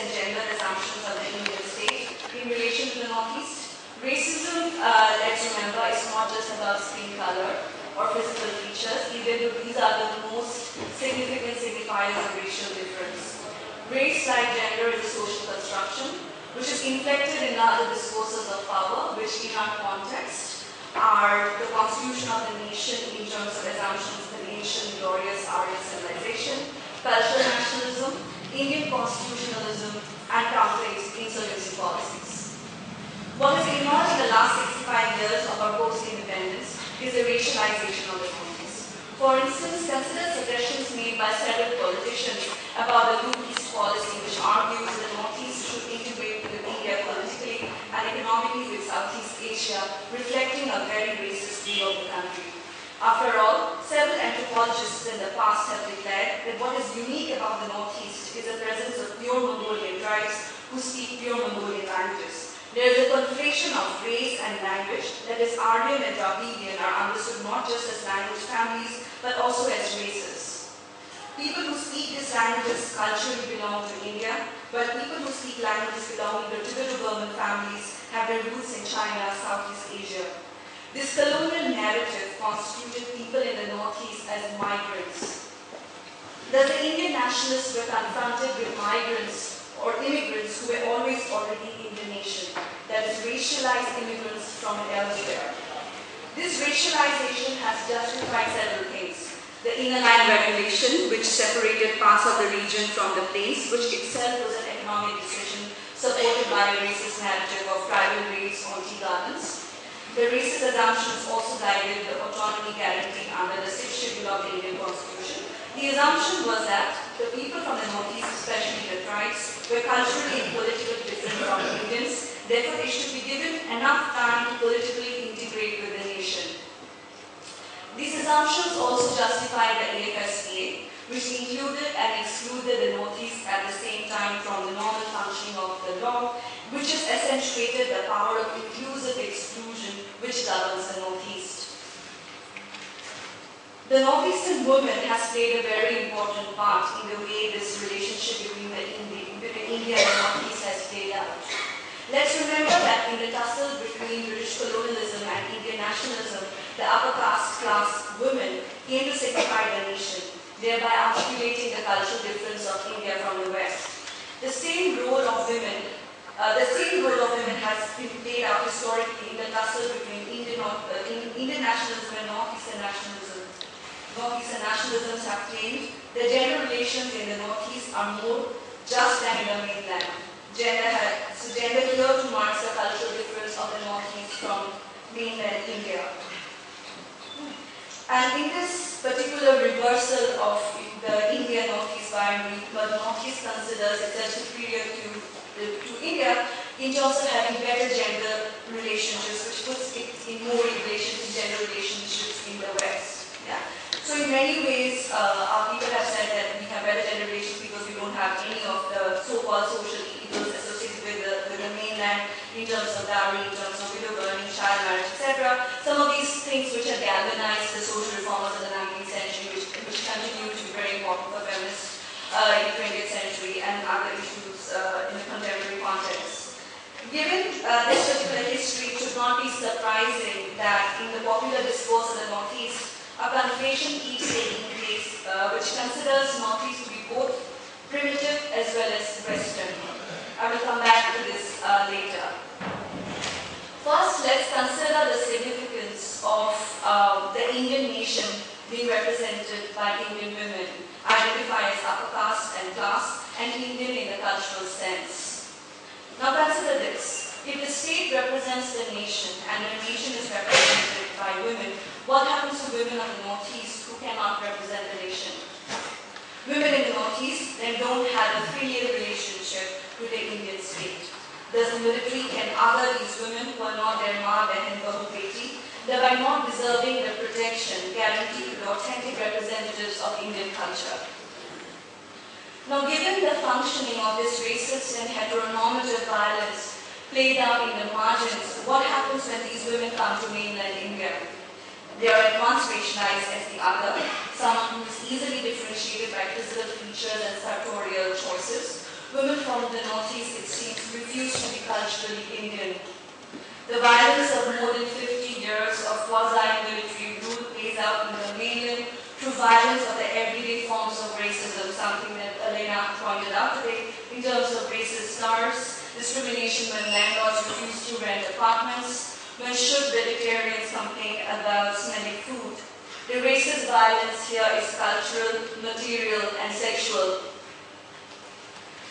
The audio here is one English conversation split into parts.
and gender assumptions of the Indian state in relation to the Northeast. Racism, let's remember, is not just about skin color or physical features, even though these are the most significant signifiers of racial difference. Race, like gender, is a social construction which is inflected in other discourses of power, which in our context are the constitution of the nation in terms of assumptions of the ancient glorious Aryan civilization, cultural nationalism, Indian constitutionalism, and counter-insurgency policies. What has emerged in the last 65 years of our post-independence is the racialization of the Northeast. For instance, consider suggestions made by several politicians about the Blue East policy, which argues the Northeast should integrate with India politically and economically with Southeast Asia, reflecting a very racist view of the country. After all, several anthropologists in the past have declared that what is unique about the Northeast is the presence of pure Mongolian tribes who speak pure Mongolian languages. There is a conflation of race and language, that is, Aryan and Dravidian are understood not just as language families, but also as races. People who speak these languages culturally belong to India, but people who speak languages belonging to Tibeto-Burman families have their roots in China, Southeast Asia. This colonial narrative constituted people in the Northeast as migrants. Thus, the Indian nationalists were confronted with migrants or immigrants who were always already in the nation, that is, racialized immigrants from elsewhere. This racialization has justified several things. The Inner Line Regulation, which separated parts of the region from the plains, which itself was an economic decision supported by a racist narrative of tribal raids on tea gardens. The racist assumptions also guided the autonomy guarantee under the 6th Schedule of the Indian Constitution. The assumption was that the people from the Northeast, especially the tribes, were culturally and politically different from Indians, therefore they should be given enough time to politically integrate with the nation. These assumptions also justified the AFSPA, which included and excluded the Northeast at the same time from the normal functioning of the law, which has accentuated the power of inclusive exclusion which governs the Northeast. The Northeastern movement has played a very important part in the way this relationship between India and the Northeast has played out. Let's remember that in the tussle between British colonialism and Indian nationalism, the upper caste class women came to signify the nation, thereby articulating the cultural difference of India from the West. The same role of women has been played out historically in the tussle between Indian nationalism and Northeastern nationalism. Northeastern nationalisms have claimed that gender relations in the Northeast are more just than in the mainland. Gender here to mark the cultural difference of the Northeast from mainland India. And in this particular reversal of the India-Northeast boundary, the Northeast considers itself superior to India in terms of having better gender relationships, which puts it in more in relation to gender relationships in the West. Yeah. So in many ways, our people have said that we have better gender relations because we don't have any of the so-called social evils associated with the mainland in terms of dowry, in terms of widow burning, child marriage, etc. Some of these things which have galvanized the social reformers of the 19th century, which continue to be very important for feminists in the 20th century and other issues in the contemporary context. Given this particular history, it should not be surprising that in the popular discourse of the Northeast, a conflation keeps taking place, which considers Northeast to be both primitive as well as Western. I will come back to this later. First, let's consider the significance of the Indian nation being represented by Indian women, identified as upper caste and class, and Indian in the cultural sense. Now consider this. If the state represents the nation and the nation is represented by women, what happens to women of the Northeast who cannot represent the nation? Women in the Northeast then don't have a filial relationship to the Indian state. Thus, the military can other these women who are not their ma, behan, bahu, beti, thereby not deserving the protection guaranteed to the authentic representatives of Indian culture. Now, given the functioning of this racist and heteronormative violence played out in the margins, what happens when these women come to mainland India? They are at once racialized as the other, someone who is easily differentiated by physical features and sartorial choices. Women from the Northeast, it seems, refuse to be culturally Indian. The violence of more than 50 years of quasi-military rule plays out in the mainland through violence of the everyday forms of racism, something that Elena pointed out today, in terms of racist slurs, discrimination when landlords refuse to rent apartments, when should vegetarians complain about smelly food. The racist violence here is cultural, material, and sexual.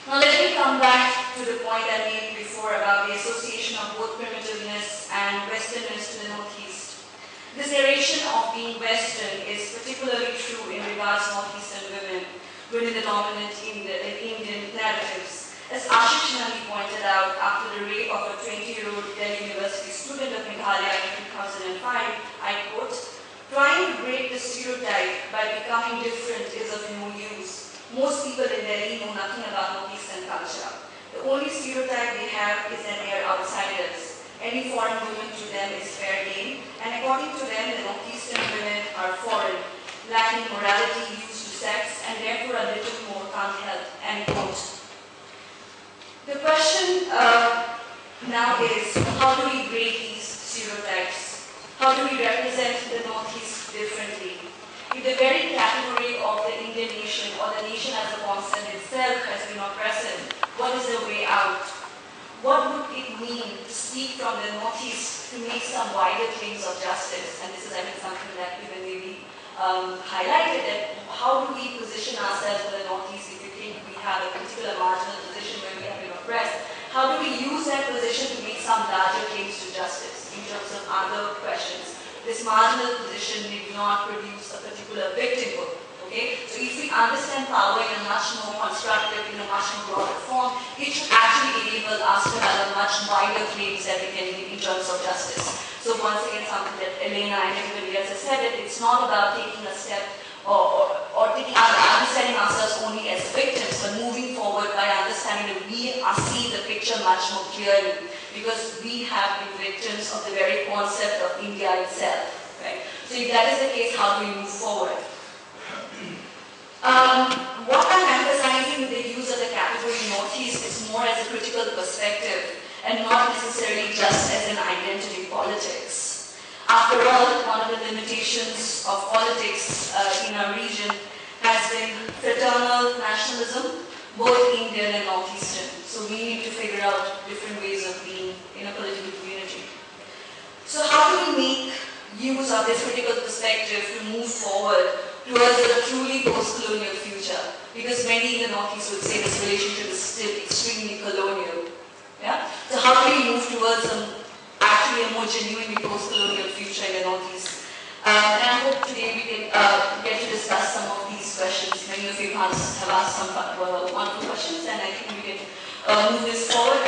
Now let me come back to the point I made before about the association of both primitiveness and westernness to the Northeast. This narration of being Western is particularly true in regards to Northeastern women the dominant Indian narratives. As Ashish Nandi pointed out, after the rape of a 20-year-old Delhi University student of Meghalaya in 2005, I quote, "Trying to break the stereotype by becoming different is of no use. Most people in Delhi know nothing about Northeastern culture. The only stereotype they have is that they are outsiders. Any foreign woman to them is fair game, and according to them, the Northeastern women are foreign, lacking morality, used to sex, and therefore a little more can't help." End quote. The question now is, how do we break these stereotypes? How do we represent the Northeast differently? If the very category of the Indian nation or the nation as a concept itself has been oppressive, what is the way out? What would it mean to speak from the Northeast to make some wider claims of justice? And this is, I think, something that even maybe highlighted, that how do we position ourselves for the Northeast if we think we have a particular marginal position where we have been oppressed? How do we use that position to make some larger claims to justice in terms of other questions? This marginal position did not produce a particular victimhood. Okay? So if we understand power in a much more constructive, in a much more broader form, it should actually enable us to have a much wider claims that we can make in terms of justice. So once again, something that Elena and everybody else has said, that it's not about taking a step or understanding ourselves only as victims, but moving forward by understanding that we see the picture much more clearly, because we have been victims of the very concept of India itself. Right? So if that is the case, how do we move forward? What I'm emphasizing with the use of the category Northeast is more as a critical perspective and not necessarily just as an identity politics. After all, one of the limitations of politics in our region has been fraternal nationalism, both Indian and Northeastern. So we need to figure out different ways of being in a political community. So how do we make use of this critical perspective to move forward towards a truly post-colonial future? Because many in the Northeast would say this relationship is still extremely colonial. Yeah? So how do we move towards actually a more genuinely post-colonial future in the Northeast? And I hope today we can get to discuss some of these questions. Many of you have asked some wonderful questions, and I think we can move this forward.